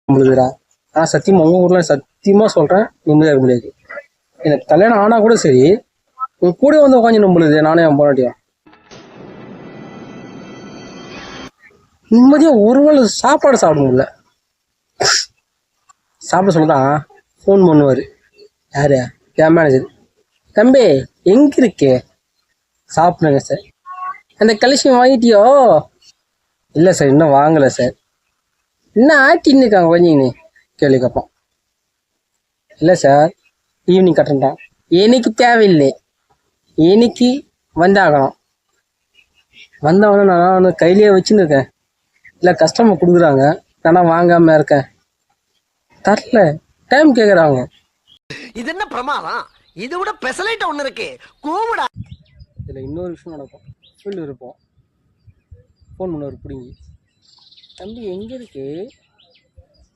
நம்மளுதுடா. நான் சத்தியமா உங்க ஊர்ல சத்தியமா சொல்றேன், நிம்மதியா இருக்க முடியாது. எனக்கு கல்யாணம் ஆனா கூட சரி, உன் கூட வந்து உட்காந்து நம்மளுது நானே என் போராட்டியா நிம்மதியா ஒருவேளை சாப்பாடு சாப்பிட முடியல. சாப்பிட சொல்லதான் ஃபோன் பண்ணுவாரு. யாரு? என் மேனேஜர். தம்பி எங்க இருக்கு? சாப்பிடுங்க சார். அந்த கலெக்ஷன் வாங்கிட்டியோ? இல்லை சார், இன்னும் வாங்கலை சார். இன்னும் ஆட்டின்னு இருக்காங்க கொஞ்சம் கேள்வி கேட்போம். இல்லை சார், ஈவினிங் கட்டுறேன்டான். எனக்கு தேவையில்லை, எனக்கு வந்தாகணும். வந்தவன நான் கையிலேயே வச்சுன்னு இருக்கேன். இல்லை கஸ்டமர் கொடுக்குறாங்க, ஆனால் வாங்காம இருக்கேன். தரல, டைம் கேட்குறாங்க. இது என்ன பிரமாதம்? இது விட பெசலைட் ஒன்று இருக்கு, கூவிடா. இதில் இன்னொரு விஷயம் நடக்கும். ஃபீல்டு இருப்போம், ஃபோன் பண்ணுவார் பிடிங்கி. தம்பி எங்கே இருக்கு?